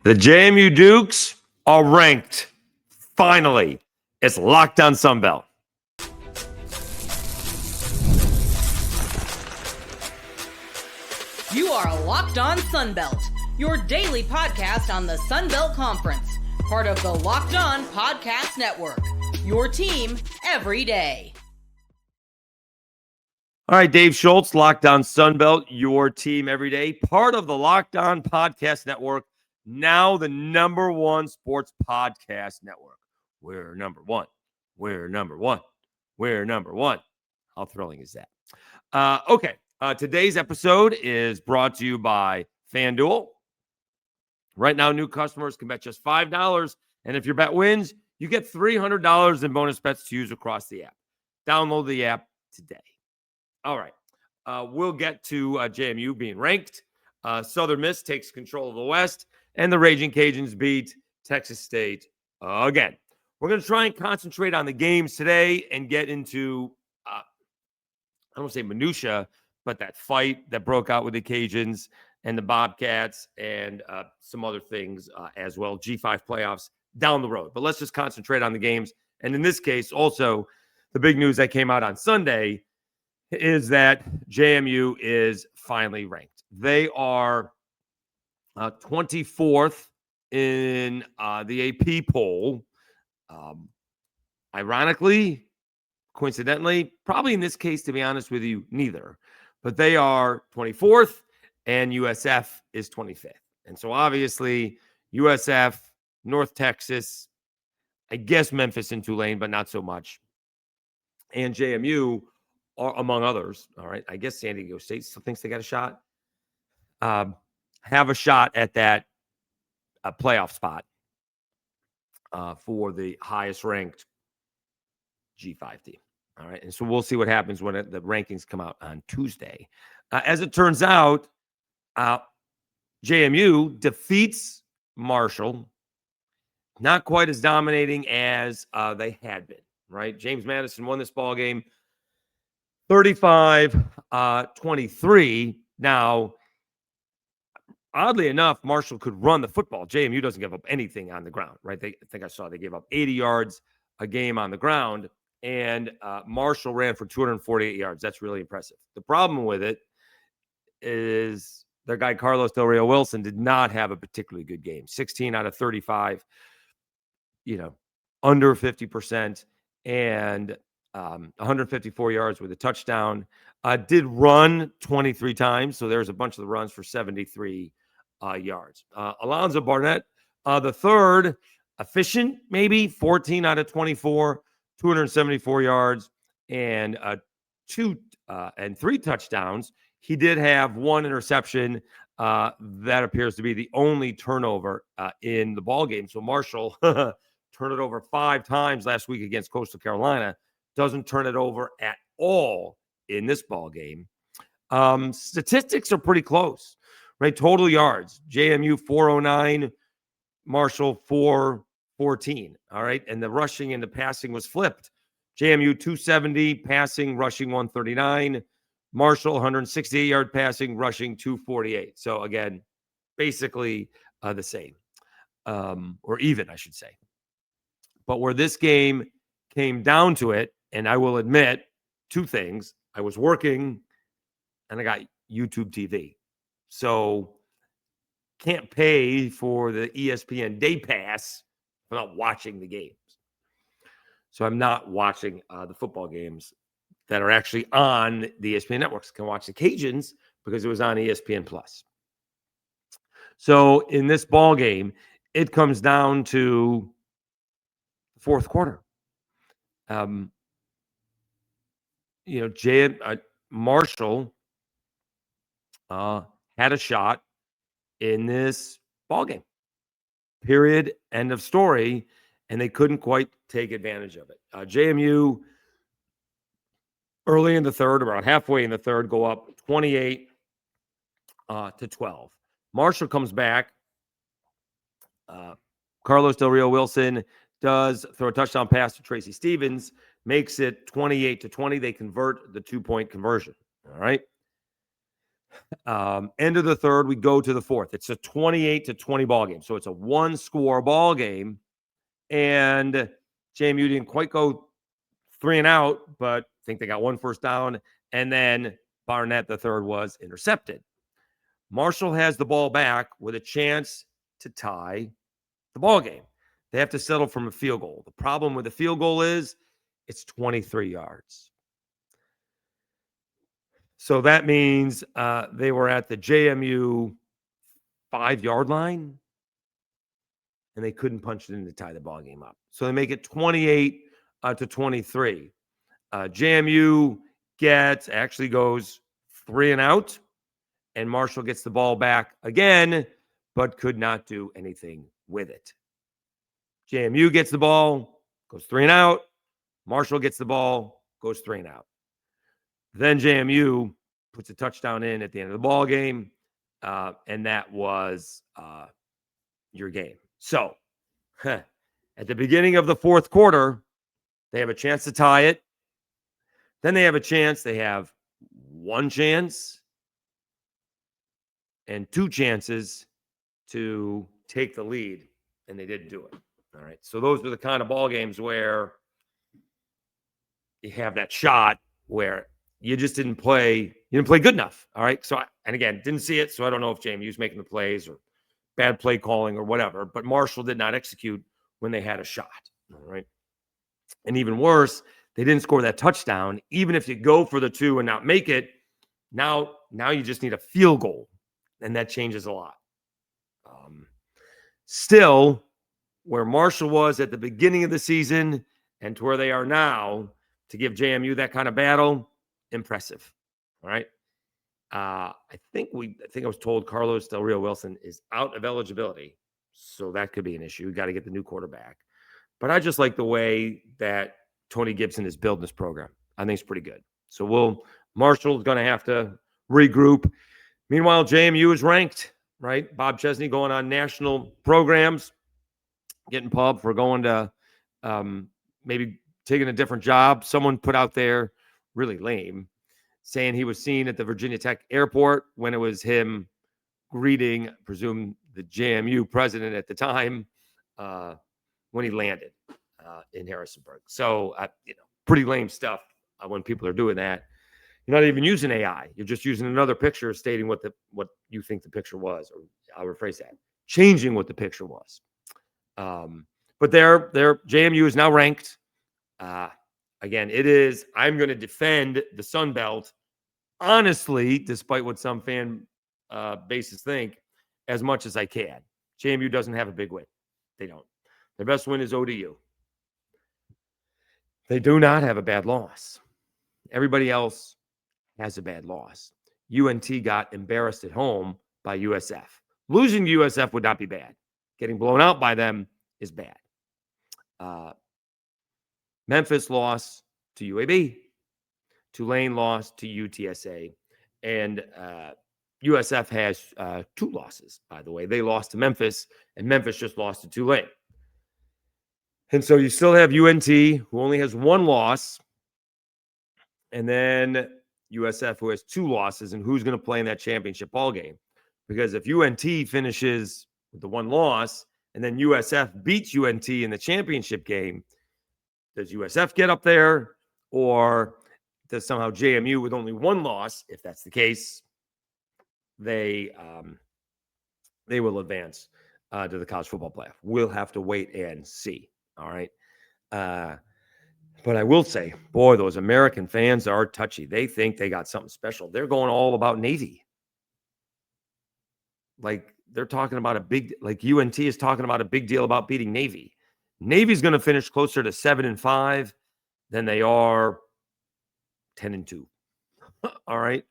The JMU Dukes are ranked. Finally, it's Locked On Sunbelt. You are Locked On Sunbelt, your daily podcast on the Sunbelt Conference, part of the Locked On Podcast Network, your team every day. All right, Dave Schultz, Locked On Sunbelt, your team every day, part of the Locked On Podcast Network, now the number one sports podcast network. We're number one. We're number one. We're number one. How thrilling is that? Okay. Today's episode is brought to you by FanDuel. Right now, new customers can bet just $5. And if your bet wins, you get $300 in bonus bets to use across the app. Download the app today. All right. We'll get to JMU being ranked. Southern Miss takes control of the West. And the Ragin Cajuns beat Texas State again. We're going to try and concentrate on the games today and get into, I don't want to say minutia, but that fight that broke out with the Cajuns and the Bobcats and some other things as well, G5 playoffs down the road. But let's just concentrate on the games. And in this case, also, the big news that came out on Sunday is that JMU is finally ranked. They are 24th in the AP poll. Ironically, coincidentally, probably in this case, to be honest with you, neither. But they are 24th, and USF is 25th. And so obviously, USF, North Texas, I guess Memphis and Tulane, but not so much. And JMU are among others. All right. I guess San Diego State still thinks they got a shot. Have a shot at that playoff spot for the highest ranked G5 team. All right. And so we'll see what happens when the rankings come out on Tuesday. As it turns out, JMU defeats Marshall, not quite as dominating as they had been, right? James Madison won this ball game 35-23. Now, oddly enough, Marshall could run the football. JMU doesn't give up anything on the ground, right? I think I saw they gave up 80 yards a game on the ground, and Marshall ran for 248 yards. That's really impressive. The problem with it is their guy Carlos Del Rio Wilson did not have a particularly good game. 16 out of 35, under 50%, and 154 yards with a touchdown. Did run 23 times, so there's a bunch of the runs for 73 yards. Alonzo Barnett, the third, efficient, maybe 14 out of 24, 274 yards, and 2 and 3 touchdowns. He did have one interception that appears to be the only turnover in the ball game. So Marshall turned it over 5 times last week against Coastal Carolina. Doesn't turn it over at all in this ball game. Statistics are pretty close, right? Total yards, JMU 409, Marshall 414. All right. And the rushing and the passing was flipped. JMU 270, passing, rushing 139. Marshall 168-yard passing, rushing 248. So again, basically the same, or even, I should say. But where this game came down to it, and I will admit 2 things. I was working and I got YouTube TV. So can't pay for the ESPN Day Pass if I'm not watching the games. So I'm not watching the football games that are actually on the ESPN networks. I can watch the Cajuns because it was on ESPN Plus. So in this ball game, it comes down to the fourth quarter. Marshall had a shot in this ball game. Period. End of story. And they couldn't quite take advantage of it. JMU, early in the third, about halfway in the third, go up 28 to 12. Marshall comes back. Carlos Del Rio Wilson does throw a touchdown pass to Tracy Stevens, makes it 28 to 20. They convert the 2-point conversion. All right. End of the third, we go to the fourth. It's a 28-20 ball game. So it's a one-score ball game. And JMU didn't quite go 3 and out, but I think they got one first down. And then Barnett, the third, was intercepted. Marshall has the ball back with a chance to tie the ball game. They have to settle from a field goal. The problem with the field goal is it's 23 yards. So that means they were at the JMU 5-yard line, and they couldn't punch it in to tie the ball game up. So they make it 28-23. JMU actually goes 3 and out, and Marshall gets the ball back again, but could not do anything with it. JMU gets the ball, goes 3 and out. Marshall gets the ball, goes 3 and out. Then JMU puts a touchdown in at the end of the ball game, and that was your game. So at the beginning of the fourth quarter, they have a chance to tie it. Then they have one chance and 2 chances to take the lead, and they didn't do it. All right. So those are the kind of ball games where you have that shot where you just didn't play good enough. All right. So, and again, didn't see it. So I don't know if JMU's making the plays or bad play calling or whatever, but Marshall did not execute when they had a shot. All right. And even worse, they didn't score that touchdown. Even if you go for the 2 and not make it, now you just need a field goal, and that changes a lot. Still, where Marshall was at the beginning of the season and to where they are now, to give JMU that kind of battle, impressive. All right. I think I was told Carlos Del Rio Wilson is out of eligibility, so that could be an issue. We got to get the new quarterback. But I just like the way that Tony Gibson is building this program. I think it's pretty good. So Marshall's going to have to regroup. Meanwhile, JMU is ranked, right? Bob Chesney going on national programs, getting pub for going to maybe taking a different job. Someone put out there, really lame, saying he was seen at the Virginia Tech airport when it was him greeting, I presume, the JMU president at the time when he landed in Harrisonburg. So, pretty lame stuff when people are doing that. You're not even using AI. You're just using another picture stating what you think the picture was, or I'll rephrase that, changing what the picture was. But their JMU is now ranked. Again, I'm going to defend the Sun Belt, honestly, despite what some fan bases think, as much as I can. JMU doesn't have a big win. They don't. Their best win is ODU. They do not have a bad loss. Everybody else has a bad loss. UNT got embarrassed at home by USF. Losing to USF would not be bad. Getting blown out by them is bad. Memphis lost to UAB. Tulane lost to UTSA. And USF has 2 losses, by the way. They lost to Memphis, and Memphis just lost to Tulane. And so you still have UNT, who only has 1 loss, and then USF, who has 2 losses, and who's going to play in that championship ball game. Because if UNT finishes with the 1 loss, and then USF beats UNT in the championship game, does USF get up there, or does somehow JMU, with only 1 loss, if that's the case, they will advance to the college football playoff? We'll have to wait and see. All right. But I will say, boy, those American fans are touchy. They think they got something special. They're going all about Navy. Like they're talking about UNT is talking about a big deal about beating Navy. Navy's going to finish closer to 7-5 than they are 10-2. All right.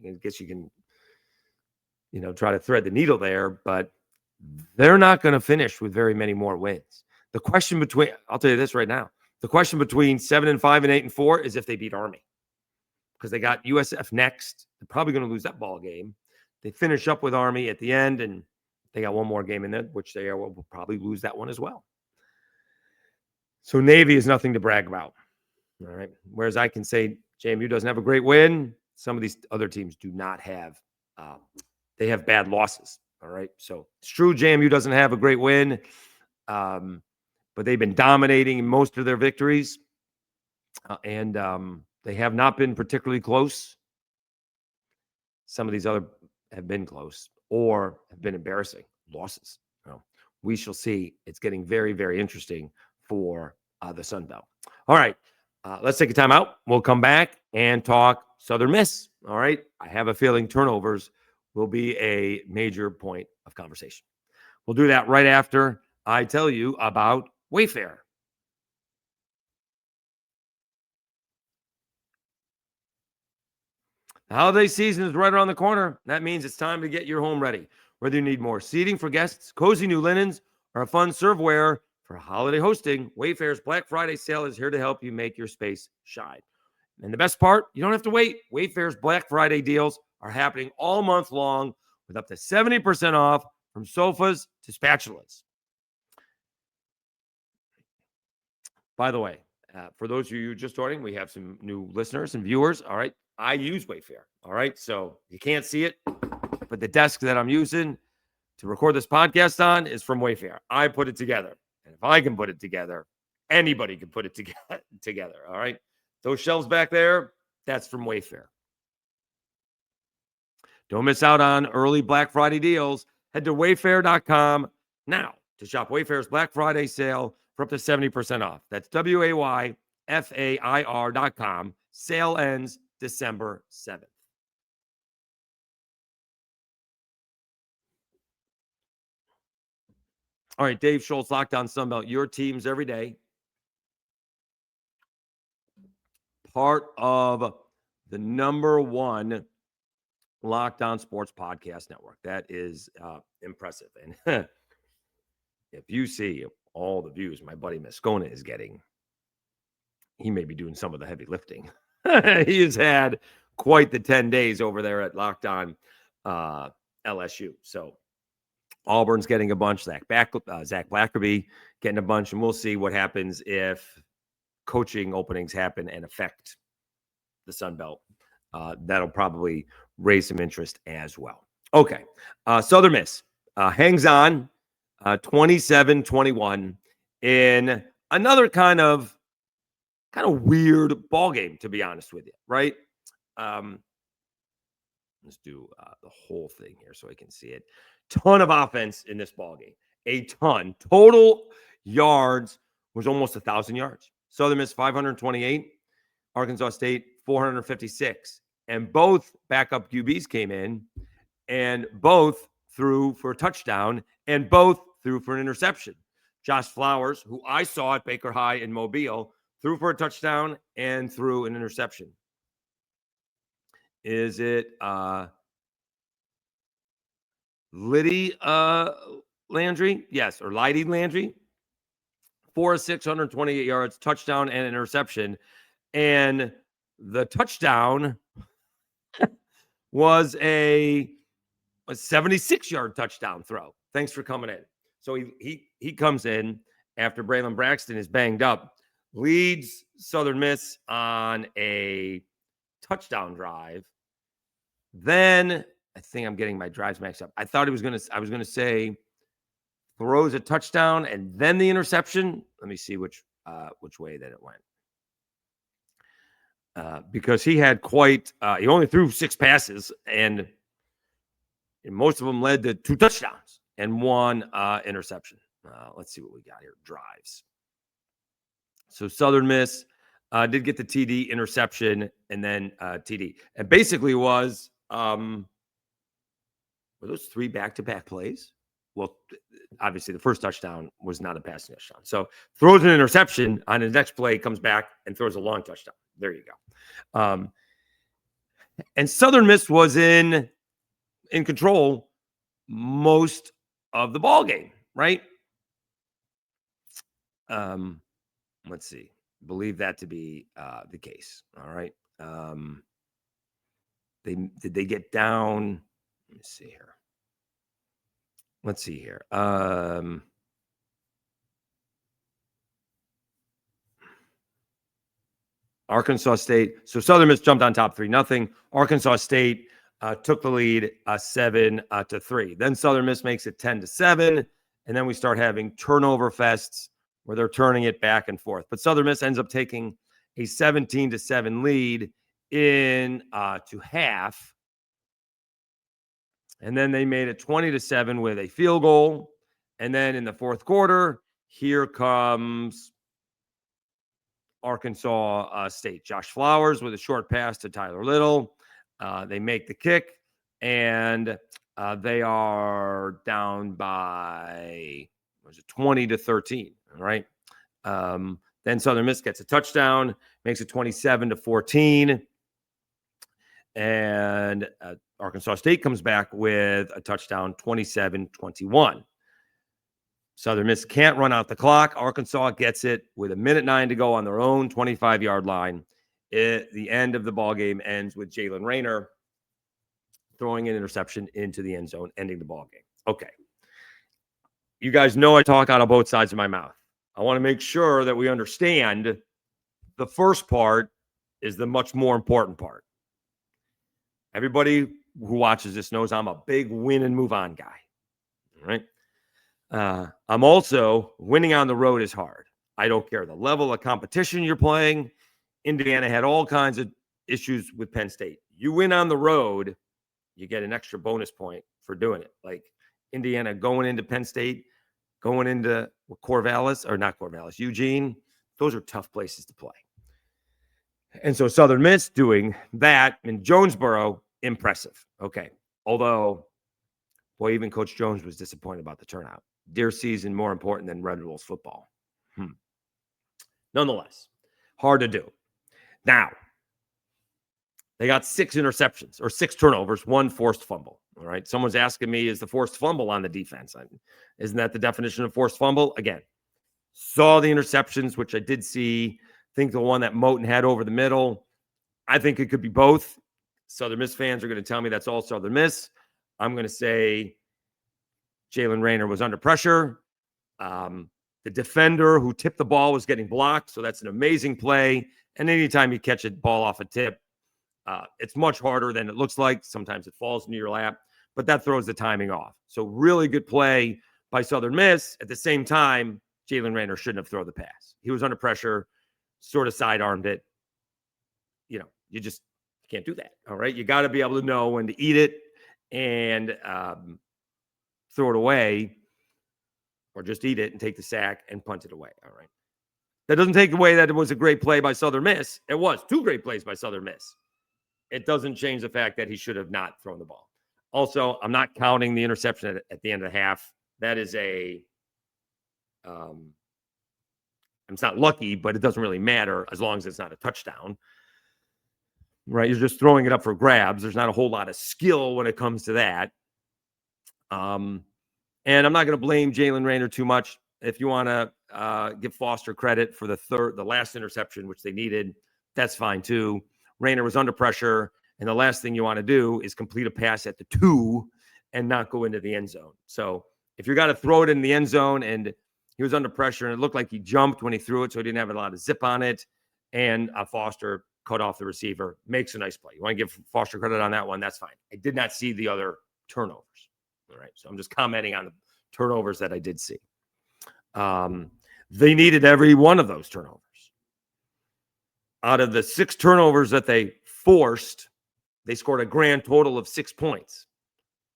I guess you can, try to thread the needle there, but they're not going to finish with very many more wins. The question I'll tell you this right now. The question between 7-5 and 8-4 is if they beat Army, because they got USF next. They're probably going to lose that ball game. They finish up with Army at the end, and they got one more game in there, which they will probably lose that one as well. So Navy is nothing to brag about. All right. Whereas I can say JMU doesn't have a great win. Some of these other teams do not have, they have bad losses. All right. So it's true JMU doesn't have a great win, but they've been dominating in most of their victories. And they have not been particularly close. Some of these other have been close or have been embarrassing losses. We shall see. It's getting very, very interesting for the Sun Belt. All right. Let's take a time out. We'll come back and talk Southern Miss. All right. I have a feeling turnovers will be a major point of conversation. We'll do that right after I tell you about Wayfair. The holiday season is right around the corner. That means it's time to get your home ready. Whether you need more seating for guests, cozy new linens, or a fun serveware for holiday hosting, Wayfair's Black Friday sale is here to help you make your space shine. And the best part, you don't have to wait. Wayfair's Black Friday deals are happening all month long with up to 70% off from sofas to spatulas. By the way, for those of you just joining, we have some new listeners and viewers. All right. I use Wayfair. All right. So you can't see it, but the desk that I'm using to record this podcast on is from Wayfair. I put it together. And if I can put it together, anybody can put it together. All right. Those shelves back there, that's from Wayfair. Don't miss out on early Black Friday deals. Head to wayfair.com now to shop Wayfair's Black Friday sale for up to 70% off. That's WAYFAIR.com. Sale ends December 7th. All right, Dave Schultz, Locked On Sunbelt, your teams every day. Part of the #1 Locked On Sports Podcast Network. That is impressive. And if you see all the views my buddy Moscona is getting, he may be doing some of the heavy lifting. He has had quite the 10 days over there at Locked On LSU. So Auburn's getting a bunch. Zach Blackerby getting a bunch. And we'll see what happens if coaching openings happen and affect the Sun Belt. That'll probably raise some interest as well. Okay. Southern Miss hangs on 27-21 in another kind of weird ball game, to be honest with you, right? Let's do the whole thing here so I can see it. Ton of offense in this ball game. A ton. Total yards was almost 1,000 yards. Southern Miss 528, Arkansas State 456. And both backup QBs came in and both threw for a touchdown and both threw for an interception. Josh Flowers, who I saw at Baker High in Mobile, threw for a touchdown and threw an interception. Is it Liddy Landry? Yes, or Liddy Landry. 4 of 628 yards, touchdown and an interception. And the touchdown was a 76-yard touchdown throw. Thanks for coming in. So he comes in after Braylon Braxton is banged up, leads Southern Miss on a touchdown drive. Then I think I'm getting my drives mixed up. I was going to say throws a touchdown and then the interception. Let me see which way that it went. Because he had he only threw 6 passes and most of them led to 2 touchdowns and 1 interception. Let's see what we got here. Drives. So Southern Miss did get the TD, interception, and then TD. And basically were those 3 back-to-back plays? Well, obviously the first touchdown was not a passing touchdown. So throws an interception on his next play, comes back and throws a long touchdown. There you go. And Southern Miss was in control most of the ball game, right? Let's see. Believe that to be the case. All right. Did they get down? Let me see here. Let's see here. Arkansas State. So Southern Miss jumped on top 3-0. Arkansas State took the lead 7-3. Then Southern Miss makes it 10-7. And then we start having turnover fests where they're turning it back and forth. But Southern Miss ends up taking a 17-7 lead in to half. And then they made it 20-7 with a field goal. And then in the fourth quarter, here comes Arkansas State. Josh Flowers with a short pass to Tyler Little. They make the kick, and they are down by 20-13. All right. Then Southern Miss gets a touchdown, makes it 27-14. And Arkansas State comes back with a touchdown, 27-21. Southern Miss can't run out the clock. Arkansas gets it with 1:09 to go on their own 25-yard line. The end of the ball game ends with Jalen Rayner throwing an interception into the end zone, ending the ball game. Okay. You guys know I talk out of both sides of my mouth. I want to make sure that we understand the first part is the much more important part. Everybody who watches this knows I'm a big win and move on guy. All right. I'm also winning on the road is hard. I don't care the level of competition you're playing. Indiana had all kinds of issues with Penn State. You win on the road, you get an extra bonus point for doing it. Like Indiana going into Penn State, going into Eugene. Those are tough places to play. And so Southern Miss doing that in Jonesboro, impressive. Okay. Although, boy, even Coach Jones was disappointed about the turnout. Deer season more important than Red Bulls football. Nonetheless, hard to do. Now, they got 6 interceptions or 6 turnovers, 1 forced fumble. All right. Someone's asking me, is the forced fumble on the defense? Isn't that the definition of forced fumble? Again, saw the interceptions, which I did see. Think the one that Moten had over the middle. I think it could be both. Southern Miss fans are going to tell me that's all Southern Miss. I'm going to say Jalen Rayner was under pressure. The defender who tipped the ball was getting blocked, so that's an amazing play. And anytime you catch a ball off a tip, it's much harder than it looks like. Sometimes it falls into your lap, but that throws the timing off. So really good play by Southern Miss. At the same time, Jalen Rayner shouldn't have thrown the pass. He was under pressure, sort of sidearmed it. You know, you just can't do that. All right. You got to be able to know when to eat it and throw it away, or just eat it and take the sack and punt it away. All right. That doesn't take away that it was a great play by Southern Miss. It was 2 great plays by Southern Miss. It doesn't change the fact that he should have not thrown the ball. Also, I'm not counting the interception at the end of the half. That is it's not lucky, but it doesn't really matter as long as it's not a touchdown. Right? You're just throwing it up for grabs. There's not a whole lot of skill when it comes to that. And I'm not going to blame Jalen Rayner too much. If you want to give Foster credit for the last interception, which they needed, that's fine too. Rayner was under pressure, and the last thing you want to do is complete a pass at the 2 and not go into the end zone. So if you're going to throw it in the end zone, and he was under pressure, and it looked like he jumped when he threw it, so he didn't have a lot of zip on it, and Foster cut off the receiver, makes a nice play. You want to give Foster credit on that one, that's fine. I did not see the other turnovers. All right, so I'm just commenting on the turnovers that I did see. They needed every one of those turnovers. Out of the 6 turnovers that they forced, they scored a grand total of 6 points.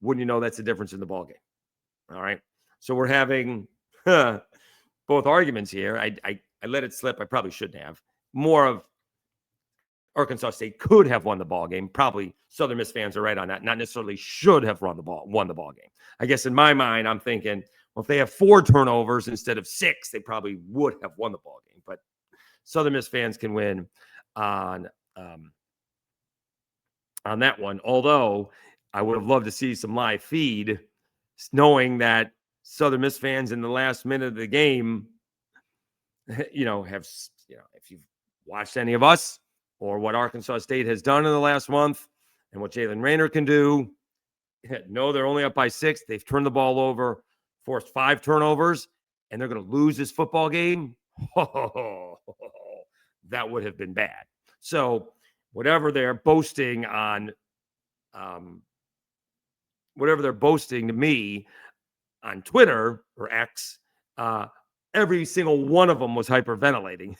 Wouldn't you know that's the difference in the ballgame? All right. So we're having both arguments here. I let it slip. I probably shouldn't have. More of Arkansas State could have won the ball game. Probably Southern Miss fans are right on that. Not necessarily should have won the ball game. I guess in my mind, I'm thinking, well, if they have 4 turnovers instead of 6, they probably would have won the ball game. But Southern Miss fans can win on that one. Although I would have loved to see some live feed, knowing that Southern Miss fans in the last minute of the game, if you've watched any of us or what Arkansas State has done in the last month and what Jalen Rayner can do, no, they're only up by 6. They've turned the ball over, forced 5 turnovers, and they're going to lose this football game. That would have been bad. So whatever they're boasting on, whatever they're boasting to me on Twitter or X, every single one of them was hyperventilating.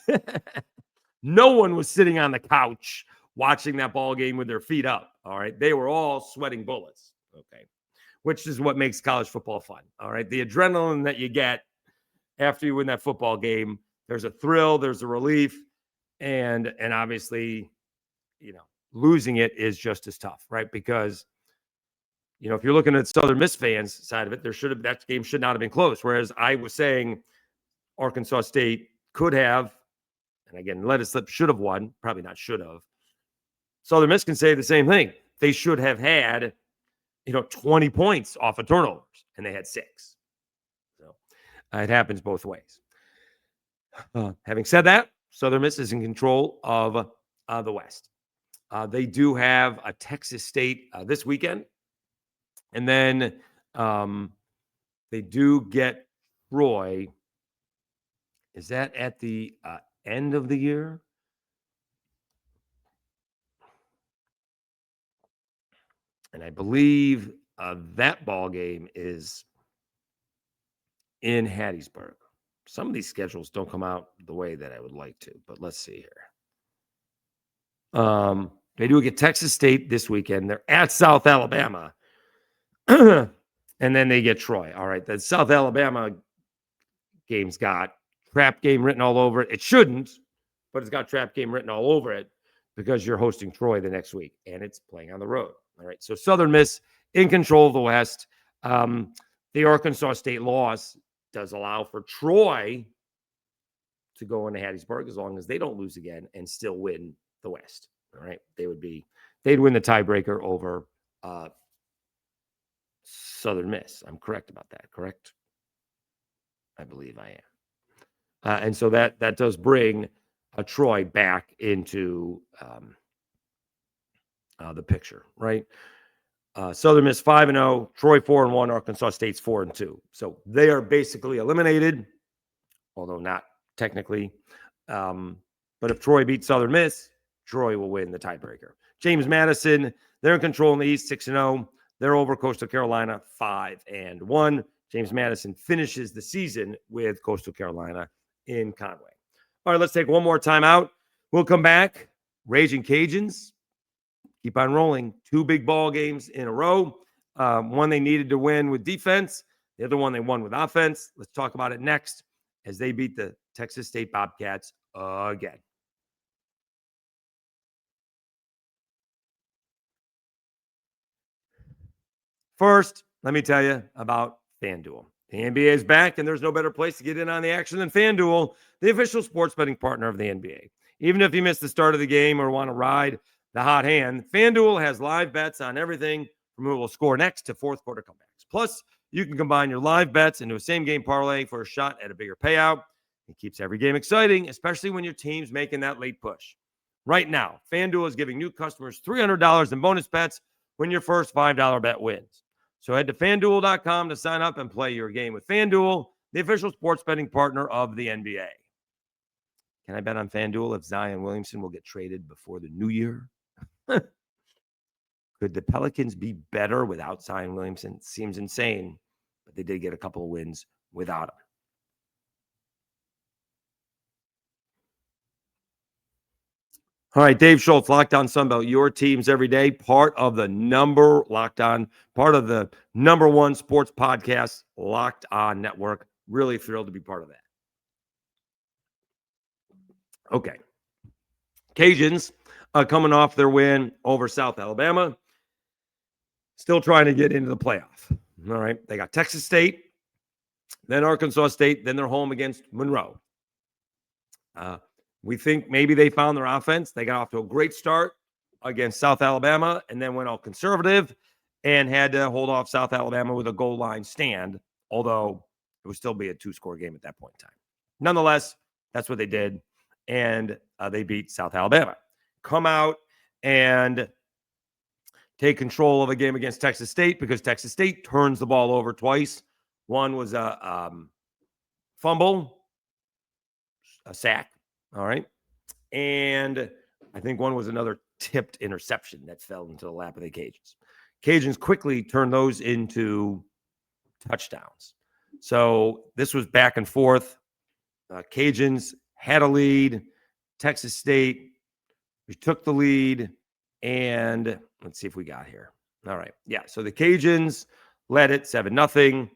No one was sitting on the couch watching that ball game with their feet up. All right. They were all sweating bullets. Okay. Which is what makes college football fun. All right. The adrenaline that you get after you win that football game, there's a thrill, there's a relief, and obviously, losing it is just as tough, right? Because, if you're looking at Southern Miss fans side of it, that game should not have been close. Whereas I was saying Arkansas State could have, and again, let it slip, should have won, probably not should have. Southern Miss can say the same thing. They should have had, 20 points off of turnovers, and they had 6. So it happens both ways. Having said that, Southern Miss is in control of the West. They do have a Texas State this weekend, and then they do get Troy. Is that at the end of the year? And I believe that ball game is in Hattiesburg. Some of these schedules don't come out the way that I would like to, but let's see here. They do get Texas State this weekend. They're at South Alabama. And then they get Troy. All right. The South Alabama game's got trap game written all over it. It shouldn't, but it's got trap game written all over it because you're hosting Troy the next week, and it's playing on the road. All right. So Southern Miss in control of the West. The Arkansas State loss does allow for Troy to go into Hattiesburg as long as they don't lose again and still win the West. All right. They'd win the tiebreaker over Southern Miss. I'm correct about that, correct? I believe I am. And so that does bring Troy back into the picture, right? Southern Miss 5-0, Troy 4-1, Arkansas State's 4-2. So they are basically eliminated, although not technically. But if Troy beats Southern Miss, Troy will win the tiebreaker. James Madison, they're in control in the East, 6-0. They're over Coastal Carolina, 5-1. James Madison finishes the season with Coastal Carolina in Conway. All right, let's take one more time out. We'll come back. Ragin Cajuns keep on rolling. 2 big ball games in a row. One they needed to win with defense. The other one they won with offense. Let's talk about it next as they beat the Texas State Bobcats again. First, let me tell you about FanDuel. The NBA is back, and there's no better place to get in on the action than FanDuel, the official sports betting partner of the NBA. Even if you missed the start of the game or want to ride the hot hand, FanDuel has live bets on everything from who will score next to fourth quarter comebacks. Plus, you can combine your live bets into a same-game parlay for a shot at a bigger payout. It keeps every game exciting, especially when your team's making that late push. Right now, FanDuel is giving new customers $300 in bonus bets when your first $5 bet wins. So head to FanDuel.com to sign up and play your game with FanDuel, the official sports betting partner of the NBA. Can I bet on FanDuel if Zion Williamson will get traded before the new year? Could the Pelicans be better without Zion Williamson? Seems insane, but they did get a couple of wins without him. All right, Dave Schultz, Locked On Sunbelt, your teams every day, part of the number one sports podcast, Locked On Network. Really thrilled to be part of that. Okay. Cajuns coming off their win over South Alabama, still trying to get into the playoff. All right. They got Texas State, then Arkansas State, then they're home against Monroe. We think maybe they found their offense. They got off to a great start against South Alabama and then went all conservative and had to hold off South Alabama with a goal line stand, although it would still be a 2-score game at that point in time. Nonetheless, that's what they did, and they beat South Alabama. Come out and take control of a game against Texas State because Texas State turns the ball over twice. One was a fumble, a sack. All right. And I think one was another tipped interception that fell into the lap of the Cajuns. Cajuns quickly turned those into touchdowns. So this was back and forth. Cajuns had a lead. Texas State, we took the lead. And let's see if we got here. All right. Yeah. So the Cajuns led it 7-0.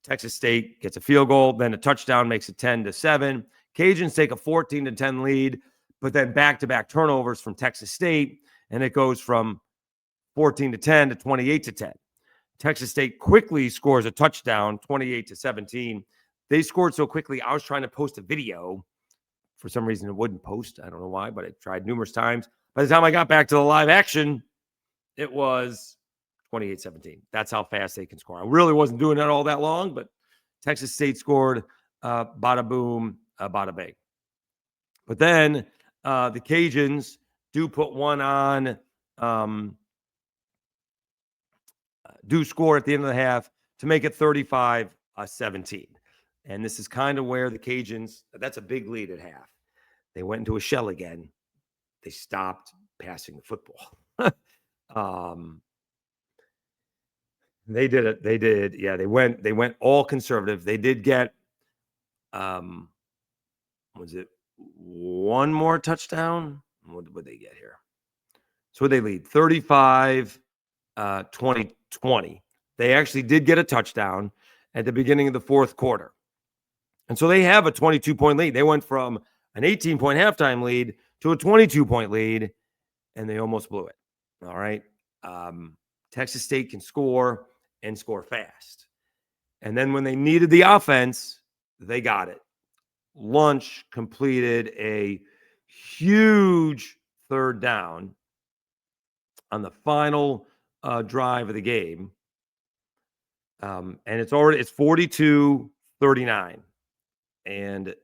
Texas State gets a field goal, then a touchdown makes it 10-7. Cajuns take a 14-10 lead, but then back-to-back turnovers from Texas State, and it goes from 14-10 to 28-10. Texas State quickly scores a touchdown, 28-17. They scored so quickly, I was trying to post a video. For some reason, it wouldn't post. I don't know why, but I tried numerous times. By the time I got back to the live action, it was 28-17. That's how fast they can score. I really wasn't doing that all that long, but Texas State scored bada boom, bada bang. But then the Cajuns do put one on, do score at the end of the half to make it 35-17. And this is kind of where the Cajuns, that's a big lead at half. They went into a shell again. They stopped passing the football. They did it. They did. Yeah, they went all conservative. They did get, was it one more touchdown? What would they get here? So they lead 35-20. They actually did get a touchdown at the beginning of the fourth quarter. And so they have a 22-point lead. They went from an 18-point halftime lead to a 22-point lead, and they almost blew it. All right. Texas State can score and score fast. And then when they needed the offense, they got it. Lunch completed a huge third down on the final drive of the game. And it's 42-39. And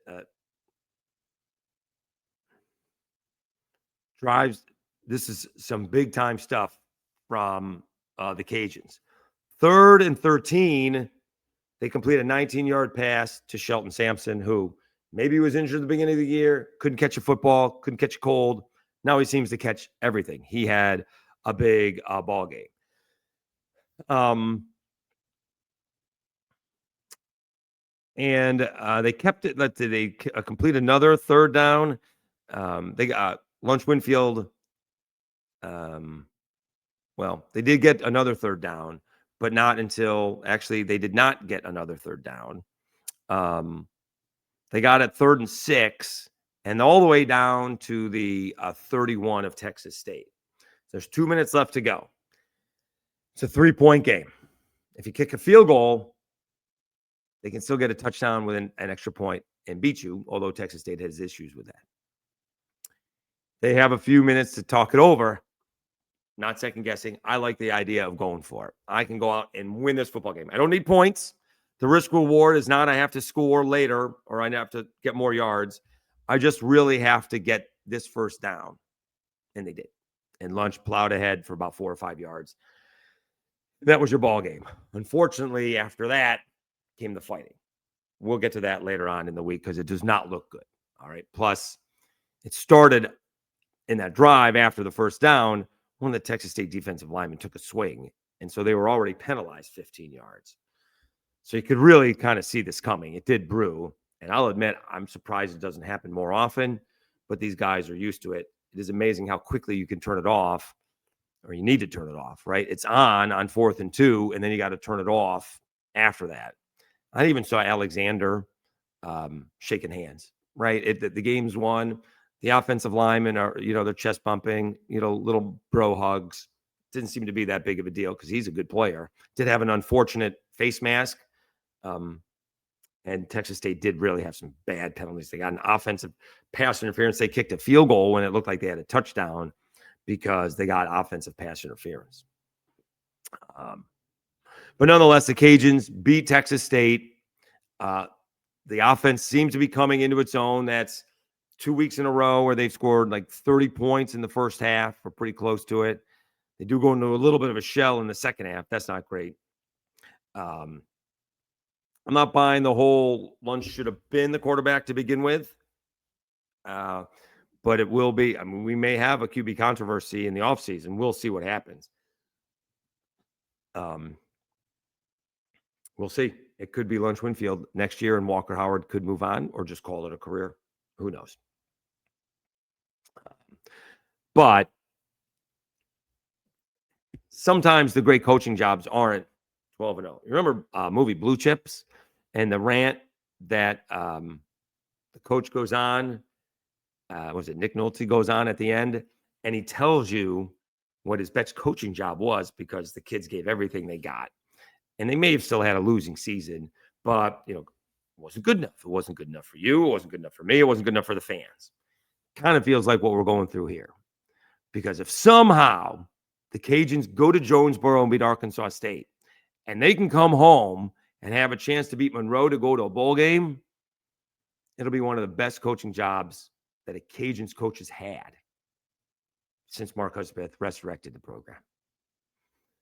drives, this is some big time stuff from the Cajuns. 3rd and 13, they complete a 19-yard pass to Shelton Sampson, who maybe was injured at the beginning of the year, couldn't catch a football, couldn't catch a cold. Now he seems to catch everything. He had a big ball game. And they kept it. They complete another third down. They got Lunch Winfield. Well, they did get another third down, but not until actually they did not get another third down. They got it 3rd and 6, and all the way down to the 31 of Texas State. There's 2 minutes left to go. It's a 3-point game. If you kick a field goal, they can still get a touchdown with an extra point and beat you, although Texas State has issues with that. They have a few minutes to talk it over. Not second guessing. I like the idea of going for it. I can go out and win this football game. I don't need points. The risk reward is not I have to score later or I have to get more yards. I just really have to get this first down. And they did. And Lunch plowed ahead for about 4 or 5 yards. That was your ball game. Unfortunately, after that came the fighting. We'll get to that later on in the week because it does not look good. All right. Plus, it started in that drive after the first down. One of the Texas State defensive linemen took a swing, and so they were already penalized 15 yards. So you could really kind of see this coming. It did brew, and I'll admit I'm surprised it doesn't happen more often, but these guys are used to it. It is amazing how quickly you can turn it off, or you need to turn it off, right? It's on 4th and 2, and then you got to turn it off after that. I even saw Alexander shaking hands, right? The game's won. The offensive linemen are, they're chest bumping, little bro hugs. Didn't seem to be that big of a deal because he's a good player. Did have an unfortunate face mask. And Texas State did really have some bad penalties. They got an offensive pass interference. They kicked a field goal when it looked like they had a touchdown because they got offensive pass interference. But nonetheless, the Cajuns beat Texas State. The offense seems to be coming into its own. That's 2 weeks in a row where they've scored like 30 points in the first half. We're pretty close to it. They do go into a little bit of a shell in the second half. That's not great. I'm not buying the whole Lunch should have been the quarterback to begin with. but it will be. I mean, we may have a QB controversy in the offseason. We'll see what happens. We'll see. It could be Lunch Winfield next year, and Walker Howard could move on or just call it a career. Who knows? But sometimes the great coaching jobs aren't 12-0. You remember movie Blue Chips and the rant that the coach goes on? Was it Nick Nolte goes on at the end? And he tells you what his best coaching job was because the kids gave everything they got. And they may have still had a losing season, but, you know, it wasn't good enough. It wasn't good enough for you. It wasn't good enough for me. It wasn't good enough for the fans. Kind of feels like what we're going through here. Because if somehow the Cajuns go to Jonesboro and beat Arkansas State, and they can come home and have a chance to beat Monroe to go to a bowl game, it'll be one of the best coaching jobs that a Cajuns coach has had since Mark Hudspeth resurrected the program.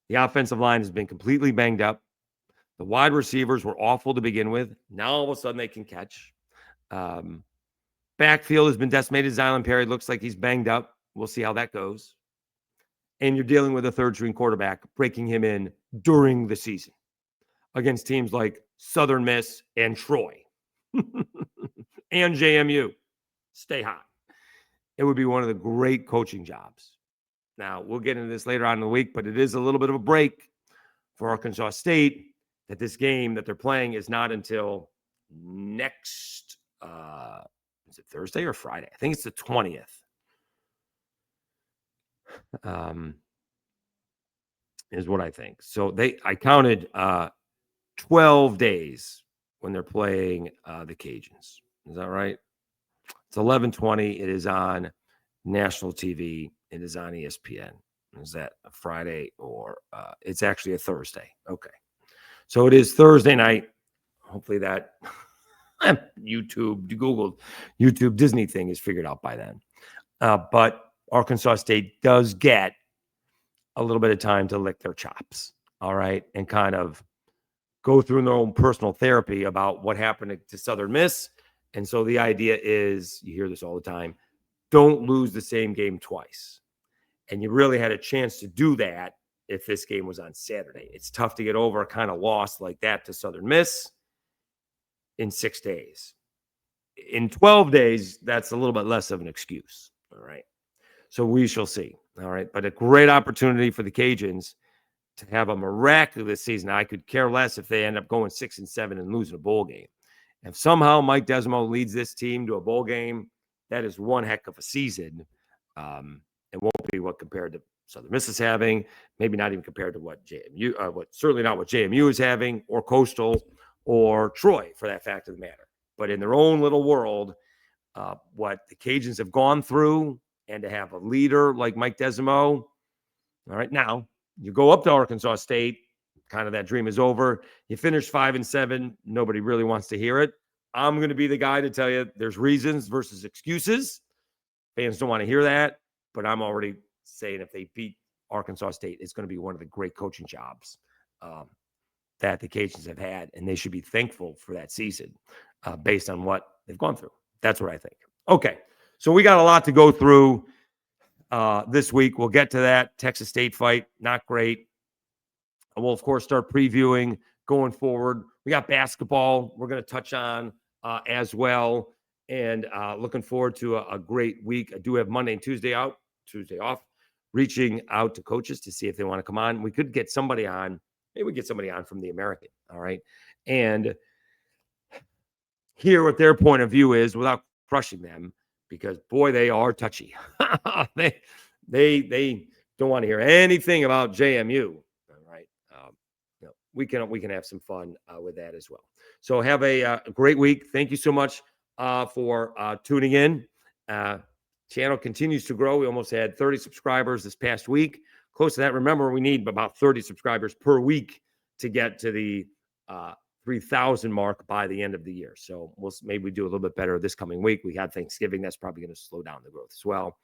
The offensive line has been completely banged up. The wide receivers were awful to begin with. Now all of a sudden they can catch. Backfield has been decimated. Zylan Perry looks like he's banged up. We'll see how that goes. And you're dealing with a third-string quarterback, breaking him in during the season against teams like Southern Miss and Troy and JMU. Stay hot. It would be one of the great coaching jobs. Now, we'll get into this later on in the week, but it is a little bit of a break for Arkansas State that this game that they're playing is not until next, is it Thursday or Friday? I think it's the 20th. Is what I think. So I counted 12 days when they're playing the Cajuns. Is that right? It's 11:20. It is on national TV. It is on ESPN. Is that a Friday or it's actually a Thursday? Okay. So it is Thursday night. Hopefully that Googled YouTube Disney thing is figured out by then. But Arkansas State does get a little bit of time to lick their chops, all right, and kind of go through their own personal therapy about what happened to Southern Miss. And so the idea is, you hear this all the time, don't lose the same game twice. And you really had a chance to do that if this game was on Saturday. It's tough to get over a kind of loss like that to Southern Miss in 6 days. In 12 days, that's a little bit less of an excuse, all right? So we shall see, all right? But a great opportunity for the Cajuns to have a miraculous season. I could care less if they end up going 6-7 and losing a bowl game. If somehow Mike Desormeaux leads this team to a bowl game, that is one heck of a season. It won't be what compared to Southern Miss is having, maybe not even compared to what certainly not what JMU is having, or Coastal, or Troy, for that fact of the matter. But in their own little world, what the Cajuns have gone through, and to have a leader like Mike Desormeaux, all right, now you go up to Arkansas State, kind of that dream is over. You finish 5-7, nobody really wants to hear it. I'm going to be the guy to tell you there's reasons versus excuses. Fans don't want to hear that, but I'm already saying if they beat Arkansas State, it's going to be one of the great coaching jobs that the Cajuns have had, and they should be thankful for that season based on what they've gone through. That's what I think. Okay, so we got a lot to go through this week. We'll get to that Texas State fight. Not great. We'll, of course, start previewing going forward. We got basketball we're going to touch on as well, and looking forward to a great week. I do have Monday and Tuesday off, reaching out to coaches to see if they want to come on. We could get somebody on. Maybe we get somebody on from the American, all right, and hear what their point of view is without crushing them, because, boy, they are touchy. they don't want to hear anything about JMU. We can have some fun with that as well. So have a great week. Thank you so much for tuning in. Channel continues to grow. We almost had 30 subscribers this past week. Close to that. Remember, we need about 30 subscribers per week to get to the 3,000 mark by the end of the year. So maybe we do a little bit better this coming week. We had Thanksgiving. That's probably going to slow down the growth as well.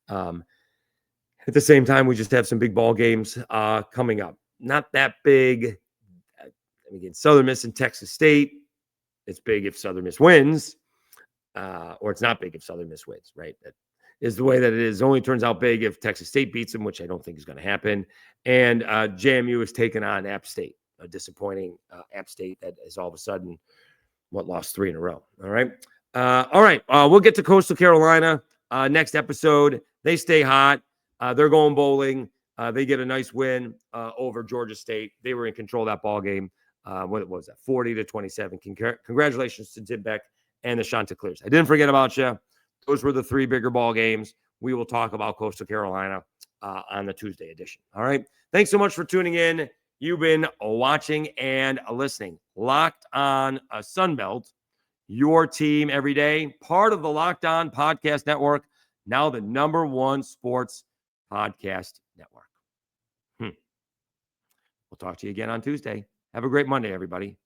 At the same time, we just have some big ball games coming up. Not that big. Again, Southern Miss and Texas State. It's big if Southern Miss wins, or it's not big if Southern Miss wins, right? is the way that it is. It only turns out big if Texas State beats them, which I don't think is going to happen. And JMU is taking on App State, a disappointing App State that is all of a sudden, lost 3 in a row. All right. All right. We'll get to Coastal Carolina next episode. They stay hot. They're going bowling. They get a nice win over Georgia State. They were in control of that ball game. What was that? 40-27. Congratulations to Tim Beck and the Chanticleers. I didn't forget about you. Those were the 3 bigger ball games. We will talk about Coastal Carolina on the Tuesday edition. All right. Thanks so much for tuning in. You've been watching and listening. Locked On Sunbelt, your team every day. Part of the Locked On Podcast Network. Now the #1 sports podcast network. We'll talk to you again on Tuesday. Have a great Monday, everybody.